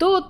2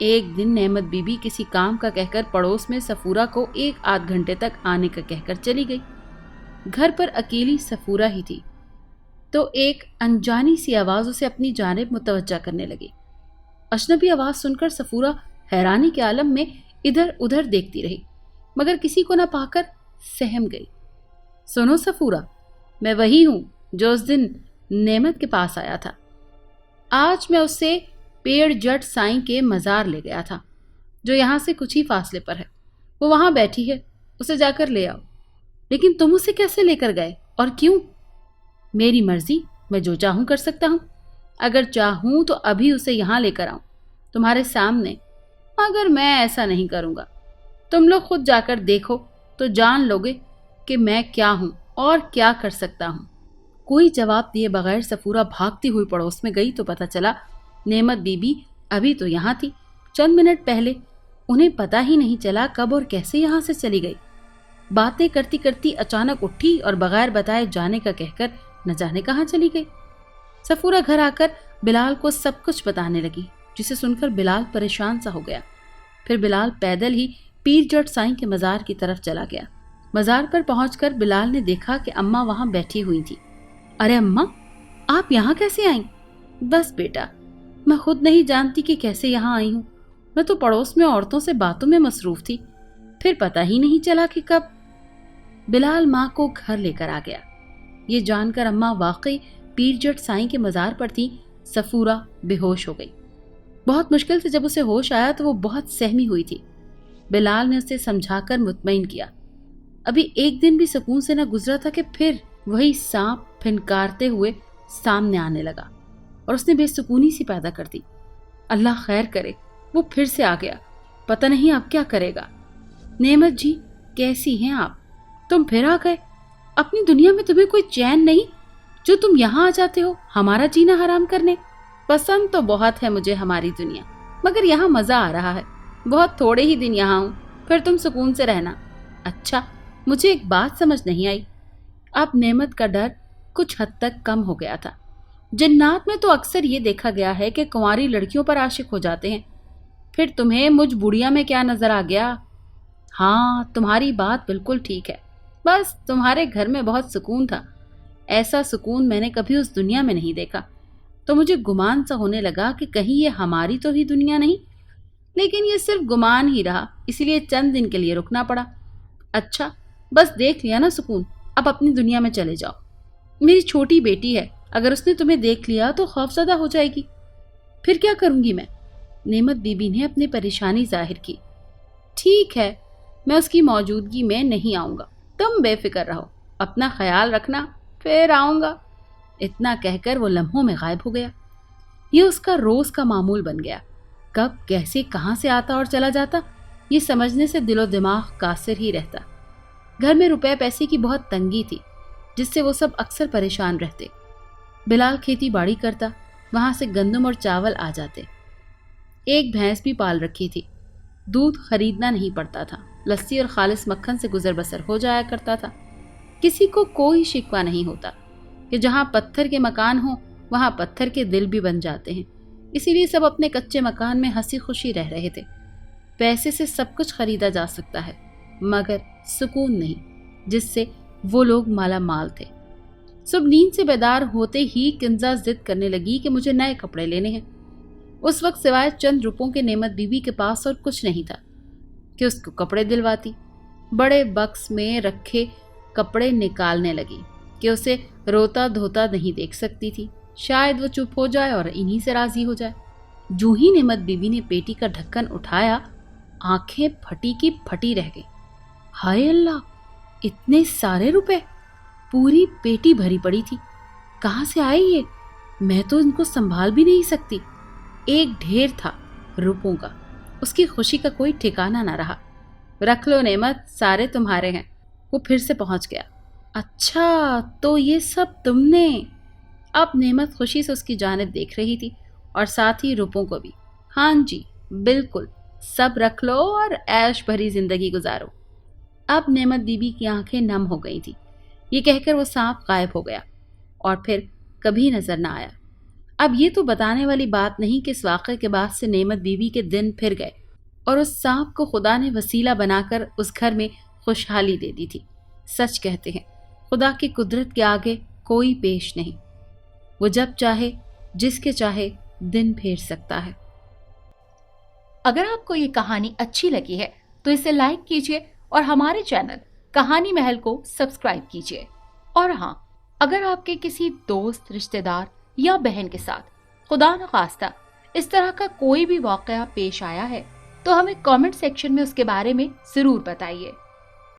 ایک دن نعمت be be کسی کام کا کہہ کر پڑوس میں سفورہ کو 1 آدھ گھنٹے تک آنے کا کہہ کر چلی گئی۔ گھر پر اکیلی سفورہ ہی تھی تو ایک انجانی سی آواز اسے اپنی جانب متوجہ کرنے لگی۔ اجنبی آواز سن کر سفورہ حیرانی کے عالم میں ادھر ادھر دیکھتی رہی، مگر کسی کو نہ پا کر سہم گئی۔ سنو سفورہ، میں وہی ہوں جو اس دن نعمت کے پاس آیا تھا۔ آج میں اسے پیڑ جٹ سائیں کے مزار لے گیا تھا جو یہاں سے کچھ ہی فاصلے پر ہے۔ وہ وہاں بیٹھی ہے، اسے جا کر لے آؤ۔ لیکن تم اسے کیسے لے کر گئے اور کیوں؟ میری مرضی، میں جو چاہوں کر سکتا ہوں۔ اگر چاہوں تو ابھی اسے یہاں لے کر آؤں تمہارے سامنے، مگر میں ایسا نہیں کروں گا۔ تم لوگ خود جا کر دیکھو تو جان لوگے کہ میں کیا ہوں اور کیا کر سکتا ہوں۔ کوئی جواب دیے بغیر سفورہ بھاگتی ہوئی پڑوس میں گئی تو پتہ چلا نعمت بی بی ابھی تو یہاں تھی۔ چند منٹ پہلے انہیں پتہ ہی نہیں چلا کب اور کیسے یہاں سے چلی گئی۔ باتیں کرتی کرتی اچانک اٹھی اور بغیر بتائے جانے کا کہہ کر نہ جانے کہاں چلی گئی۔ سفورہ گھر آ کر بلال کو سب کچھ بتانے لگی، جسے سن کر بلال پریشان سا ہو گیا۔ پھر بلال پیدل ہی پیر جٹ سائیں کے مزار کی طرف چلا گیا۔ مزار پر پہنچ کر بلال نے دیکھا کہ اماں وہاں بیٹھی ہوئی تھی۔ ارے اماں، آپ یہاں کیسے آئیں؟ بس بیٹا، میں خود نہیں جانتی کہ کیسے یہاں آئی ہوں۔ میں تو پڑوس میں عورتوں سے باتوں میں مصروف تھی، پھر پتہ ہی نہیں چلا کہ کب۔ بلال ماں کو گھر لے کر آ گیا۔ یہ جان کر اماں واقعی پیر جٹ سائیں کے مزار پر تھی، سفورہ بے ہوش ہو گئی۔ بہت مشکل سے جب اسے ہوش آیا تو وہ بہت سہمی ہوئی تھی۔ بلال نے اسے سمجھا کر مطمئن کیا۔ ابھی ایک دن بھی سکون سے نہ گزرا تھا کہ پھر وہی سانپ پھنکارتے ہوئے سامنے آنے لگا اور اس نے بے سکونی سی پیدا کر دی۔ اللہ خیر کرے، وہ پھر سے آ گیا، پتہ نہیں اب کیا کرے گا۔ نعمت جی، کیسی ہیں آپ؟ تم پھر آ گئے؟ اپنی دنیا میں تمہیں کوئی چین نہیں جو تم یہاں آ جاتے ہو ہمارا جینا حرام کرنے؟ پسند تو بہت ہے مجھے ہماری دنیا، مگر یہاں مزہ آ رہا ہے۔ بہت تھوڑے ہی دن یہاں ہوں، پھر تم سکون سے رہنا۔ اچھا، مجھے ایک بات سمجھ نہیں آئی۔ اب نعمت کا ڈر کچھ حد تک کم ہو گیا تھا۔ جنات میں تو اکثر یہ دیکھا گیا ہے کہ کنواری لڑکیوں پر عاشق ہو جاتے ہیں، پھر تمہیں مجھ بڑھیا میں کیا نظر آ گیا؟ ہاں، تمہاری بات بالکل ٹھیک ہے، بس تمہارے گھر میں بہت سکون تھا۔ ایسا سکون میں نے کبھی اس دنیا میں نہیں دیکھا، تو مجھے گمان سا ہونے لگا کہ کہیں یہ ہماری تو ہی دنیا نہیں، لیکن یہ صرف گمان ہی رہا، اس لیے چند دن کے لیے رکنا پڑا۔ اچھا، بس دیکھ لیا نا سکون، اب اپنی دنیا میں چلے جاؤ۔ میری چھوٹی بیٹی ہے، اگر اس نے تمہیں دیکھ لیا تو خوفزدہ ہو جائے گی۔ پھر کیا کروں گی میں؟ نعمت بی بی نے اپنی پریشانی ظاہر کی۔ ٹھیک ہے، میں اس کی موجودگی میں نہیں آؤں گا، تم بے فکر رہو، اپنا خیال رکھنا، پھر آؤں گا۔ اتنا کہہ کر وہ لمحوں میں غائب ہو گیا۔ یہ اس کا روز کا معمول بن گیا، کب کیسے کہاں سے آتا اور چلا جاتا، یہ سمجھنے سے دل و دماغ قاصر ہی رہتا۔ گھر میں روپے پیسے کی بہت تنگی تھی، جس سے وہ سب اکثر پریشان رہتے۔ بلال کھیتی باڑی کرتا، وہاں سے گندم اور چاول آ جاتے۔ ایک بھینس بھی پال رکھی تھی، دودھ خریدنا نہیں پڑتا تھا، لسی اور خالص مکھن سے گزر بسر ہو جایا کرتا تھا۔ کسی کو کوئی شکوہ نہیں ہوتا کہ جہاں پتھر کے مکان ہوں وہاں پتھر کے دل بھی بن جاتے ہیں، اسی لیے سب اپنے کچے مکان میں ہنسی خوشی رہ رہے تھے۔ پیسے سے سب کچھ خریدا جا سکتا ہے، مگر سکون نہیں، جس سے وہ لوگ مالا مال تھے۔ صبح نیند سے بیدار ہوتے ہی کنزا ضد کرنے لگی کہ مجھے نئے کپڑے لینے ہیں۔ اس وقت سوائے چند روپوں کے نعمت بی بی کے پاس اور کچھ نہیں تھا کہ اس کو کپڑے دلواتی۔ بڑے بکس میں رکھے کپڑے نکالنے لگی کہ اسے روتا دھوتا نہیں دیکھ سکتی تھی، شاید وہ چپ ہو جائے اور انہی سے راضی ہو جائے۔ جو ہی نعمت بی بی نے پیٹی کا ڈھکن اٹھایا، آنکھیں پھٹی کی پھٹی رہ گئی۔ ہائے اللہ، اتنے سارے روپے! پوری پیٹی بھری پڑی تھی، کہاں سے آئے یہ؟ میں تو ان کو سنبھال بھی نہیں سکتی۔ ایک ڈھیر تھا روپوں کا، اس کی خوشی کا کوئی ٹھکانہ نہ رہا۔ رکھ لو نعمت، سارے تمہارے ہیں۔ وہ پھر سے پہنچ گیا۔ اچھا، تو یہ سب تم نے؟ اب نعمت خوشی سے اس کی جانب دیکھ رہی تھی اور ساتھ ہی روپوں کو بھی۔ ہاں جی، بالکل، سب رکھ لو اور عیش بھری زندگی گزارو۔ اب نعمت بی بی کی آنکھیں نم ہو گئی تھی۔ یہ کہہ کر وہ سانپ غائب ہو گیا اور پھر کبھی نظر نہ آیا۔ اب یہ تو بتانے والی بات نہیں کہ اس واقعے کے بعد سے نعمت بیوی کے دن پھر گئے اور اس سانپ کو خدا نے وسیلہ بنا کر اس گھر میں خوشحالی دے دی تھی۔ سچ کہتے ہیں خدا کی قدرت کے آگے کوئی پیش نہیں، وہ جب چاہے جس کے چاہے دن پھیر سکتا ہے۔ اگر آپ کو یہ کہانی اچھی لگی ہے تو اسے لائک کیجیے اور ہمارے چینل کہانی محل کو سبسکرائب کیجیے۔ اور ہاں، اگر آپ کے کسی دوست، رشتہ دار یا بہن کے ساتھ خدا نخواستہ اس طرح کا کوئی بھی واقعہ پیش آیا ہے تو ہمیں کامنٹ سیکشن میں اس کے بارے میں ضرور بتائیے۔